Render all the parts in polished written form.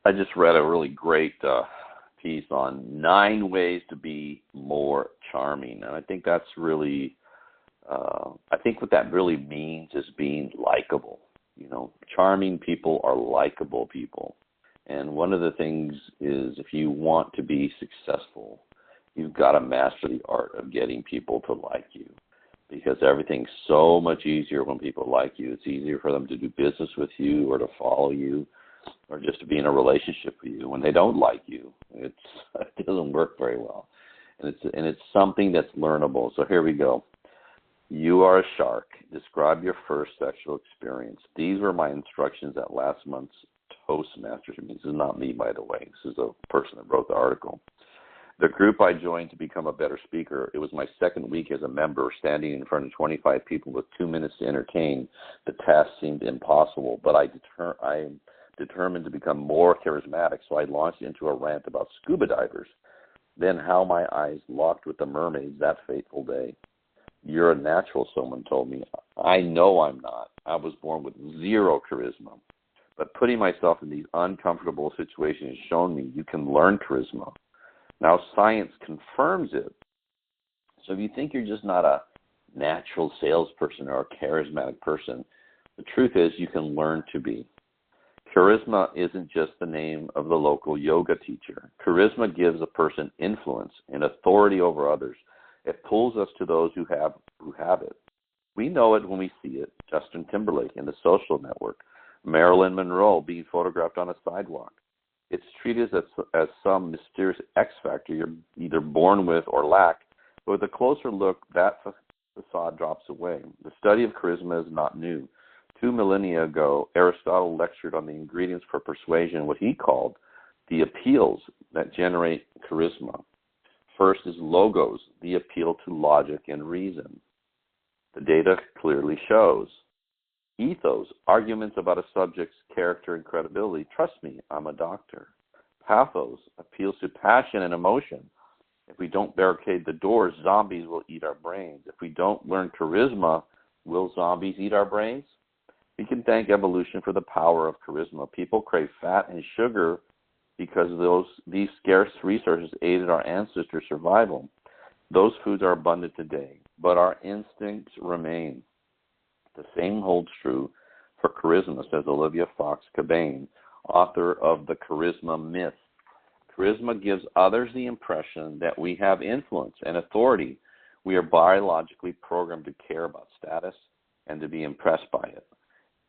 I just read a really great piece on 9 ways to be more charming, and I think that's really, I think what that really means is being likable. Charming people are likable people, and one of the things is if you want to be successful, you've got to master the art of getting people to like you, because everything's so much easier when people like you. It's easier for them to do business with you or to follow you, or just to be in a relationship with you. When they don't like you, it doesn't work very well. And it's something that's learnable. So here we go. You are a shark. Describe your first sexual experience. These were my instructions at last month's Toastmasters meeting. This is not me, by the way. This is a person that wrote the article. The group I joined to become a better speaker, it was my second week as a member, standing in front of 25 people with 2 minutes to entertain. The task seemed impossible, but I am determined to become more charismatic, so I launched into a rant about scuba divers. Then how my eyes locked with the mermaids that fateful day. You're a natural, someone told me. I know I'm not. I was born with 0 charisma. But putting myself in these uncomfortable situations has shown me you can learn charisma. Now science confirms it. So if you think you're just not a natural salesperson or a charismatic person, the truth is you can learn to be. Charisma isn't just the name of the local yoga teacher. Charisma gives a person influence and authority over others. It pulls us to those who have it. We know it when we see it. Justin Timberlake in The Social Network, Marilyn Monroe being photographed on a sidewalk. It's treated as some mysterious X factor you're either born with or lack, but with a closer look, that facade drops away. The study of charisma is not new. 2 millennia ago, Aristotle lectured on the ingredients for persuasion, what he called the appeals that generate charisma. First is logos, the appeal to logic and reason. The data clearly shows. Ethos, arguments about a subject's character and credibility. Trust me, I'm a doctor. Pathos, appeals to passion and emotion. If we don't barricade the doors, zombies will eat our brains. If we don't learn charisma, will zombies eat our brains? We can thank evolution for the power of charisma. People crave fat and sugar because these scarce resources aided our ancestors' survival. Those foods are abundant today, but our instincts remain. The same holds true for charisma, says Olivia Fox Cabane, author of The Charisma Myth. Charisma gives others the impression that we have influence and authority. We are biologically programmed to care about status and to be impressed by it,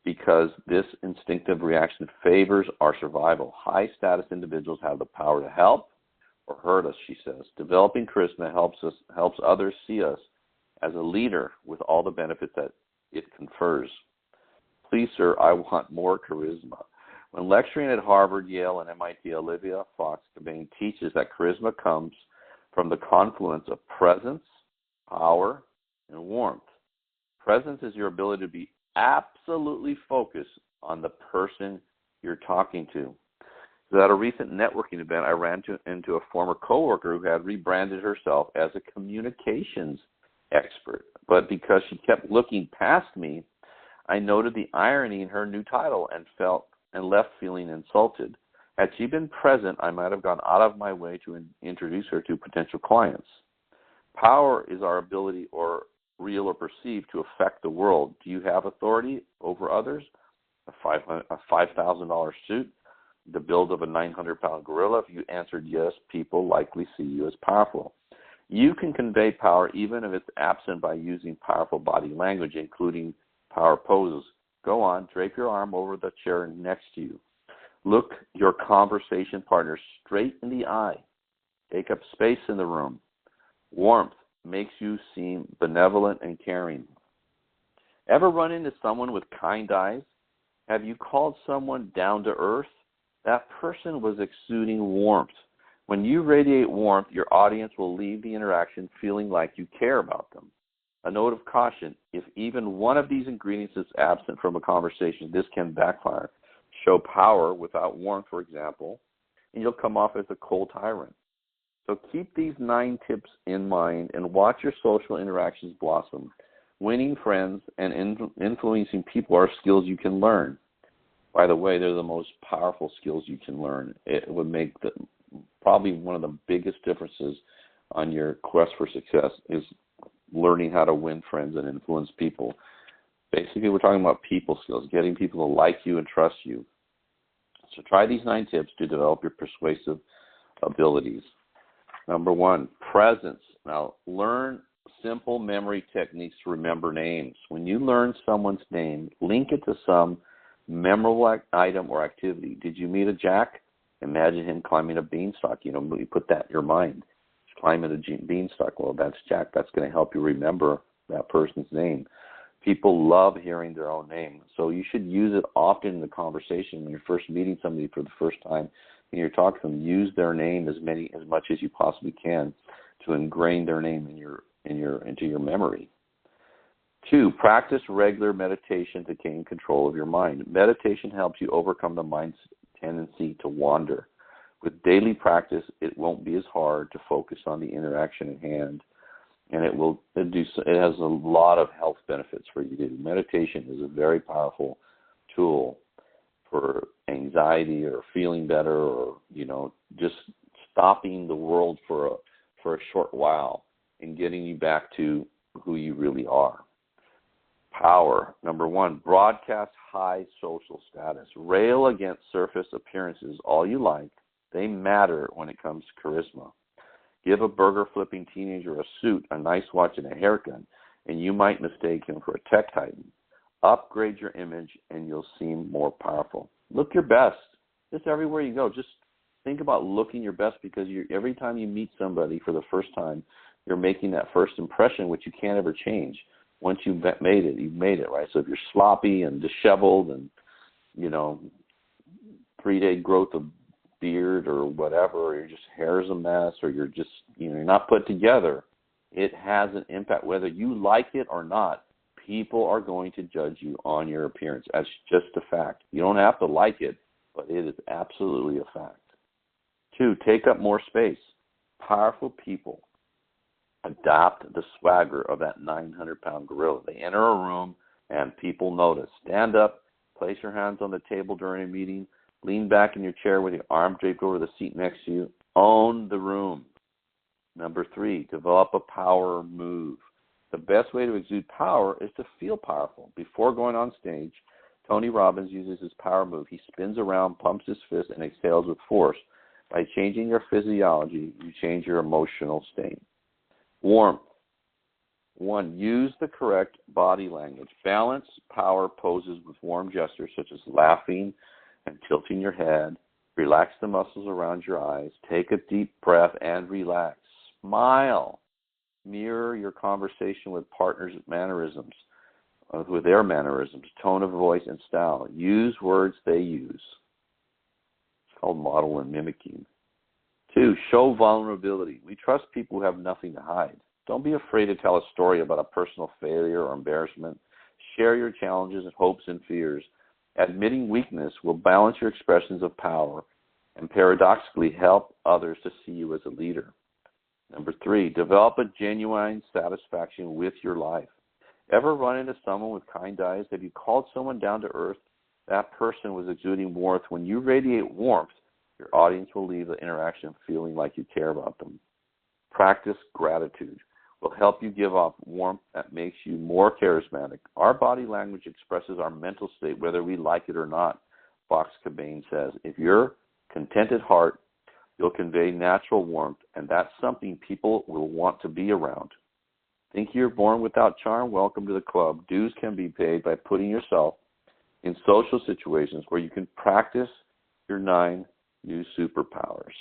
because this instinctive reaction favors our survival. High-status individuals have the power to help or hurt us, she says. Developing charisma helps others see us as a leader with all the benefits that it confers. Please, sir, I want more charisma. When lecturing at Harvard, Yale, and MIT, Olivia Fox Cabane teaches that charisma comes from the confluence of presence, power, and warmth. Presence is your ability to be absolutely focused on the person you're talking to. So at a recent networking event, I ran into a former coworker who had rebranded herself as a communications expert. But because she kept looking past me, I noted the irony in her new title and left feeling insulted. Had she been present, I might have gone out of my way to introduce her to potential clients. Power is our ability, or real or perceived, to affect the world. Do you have authority over others? A $5,000 suit? The build of a 900-pound gorilla? If you answered yes, people likely see you as powerful. You can convey power even if it's absent by using powerful body language, including power poses. Go on, drape your arm over the chair next to you. Look your conversation partner straight in the eye. Take up space in the room. Warmth makes you seem benevolent and caring. Ever run into someone with kind eyes? Have you called someone down to earth? That person was exuding warmth. When you radiate warmth, your audience will leave the interaction feeling like you care about them. A note of caution: if even one of these ingredients is absent from a conversation, this can backfire. Show power without warmth, for example, and you'll come off as a cold tyrant. So keep these 9 tips in mind and watch your social interactions blossom. Winning friends and influencing people are skills you can learn. By the way, they're the most powerful skills you can learn. It would make probably one of the biggest differences on your quest for success is learning how to win friends and influence people. Basically, we're talking about people skills, getting people to like you and trust you. So try these 9 tips to develop your persuasive abilities. Number 1, presence. Now, learn simple memory techniques to remember names. When you learn someone's name, link it to some memorable item or activity. Did you meet a Jack? Imagine him climbing a beanstalk. You put that in your mind. He's climbing a beanstalk. Well, that's Jack. That's going to help you remember that person's name. People love hearing their own name. So you should use it often in the conversation when you're first meeting somebody for the first time and you're talking to them. Use their name as much as you possibly can to ingrain their name into your memory. 2, practice regular meditation to gain control of your mind. Meditation helps you overcome the mind's tendency to wander. With daily practice, it won't be as hard to focus on the interaction at hand, and it has a lot of health benefits for you. Meditation is a very powerful tool for anxiety or feeling better, or just stopping the world for a short while and getting you back to who you really are. Power. Number 1, broadcast high social status. Rail against surface appearances all you like. They matter when it comes to charisma. Give a burger-flipping teenager a suit, a nice watch, and a haircut, and you might mistake him for a tech titan. Upgrade your image, and you'll seem more powerful. Look your best. Just everywhere you go. Just think about looking your best, because every time you meet somebody for the first time, you're making that first impression, which you can't ever change. Once you've made it, you've made it, right? So if you're sloppy and disheveled and, 3-day growth of beard or whatever, or your just hair is a mess, or you're just, you're not put together, it has an impact. Whether you like it or not, people are going to judge you on your appearance. That's just a fact. You don't have to like it, but it is absolutely a fact. 2, take up more space. Powerful people adopt the swagger of that 900-pound gorilla. They enter a room and people notice. Stand up, place your hands on the table during a meeting, lean back in your chair with your arm draped over the seat next to you. Own the room. Number 3, develop a power move. The best way to exude power is to feel powerful. Before going on stage, Tony Robbins uses his power move. He spins around, pumps his fist, and exhales with force. By changing your physiology, you change your emotional state. Warmth. 1, use the correct body language. Balance power poses with warm gestures such as laughing and tilting your head. Relax the muscles around your eyes. Take a deep breath and relax. Smile. Mirror your conversation with partners' mannerisms, with their mannerisms, tone of voice, and style. Use words they use. It's called model and mimicking. 2, show vulnerability. We trust people who have nothing to hide. Don't be afraid to tell a story about a personal failure or embarrassment. Share your challenges, hopes, and fears. Admitting weakness will balance your expressions of power and paradoxically help others to see you as a leader. Number 3, develop a genuine satisfaction with your life. Ever run into someone with kind eyes? Have you called someone down to earth? That person was exuding warmth. When you radiate warmth, your audience will leave the interaction feeling like you care about them. Practice gratitude. Will help you give off warmth that makes you more charismatic. Our body language expresses our mental state, whether we like it or not. Fox Cabane says, if you're contented heart, you'll convey natural warmth, and that's something people will want to be around. Think you're born without charm? Welcome to the club. Dues can be paid by putting yourself in social situations where you can practice your 9 new superpowers.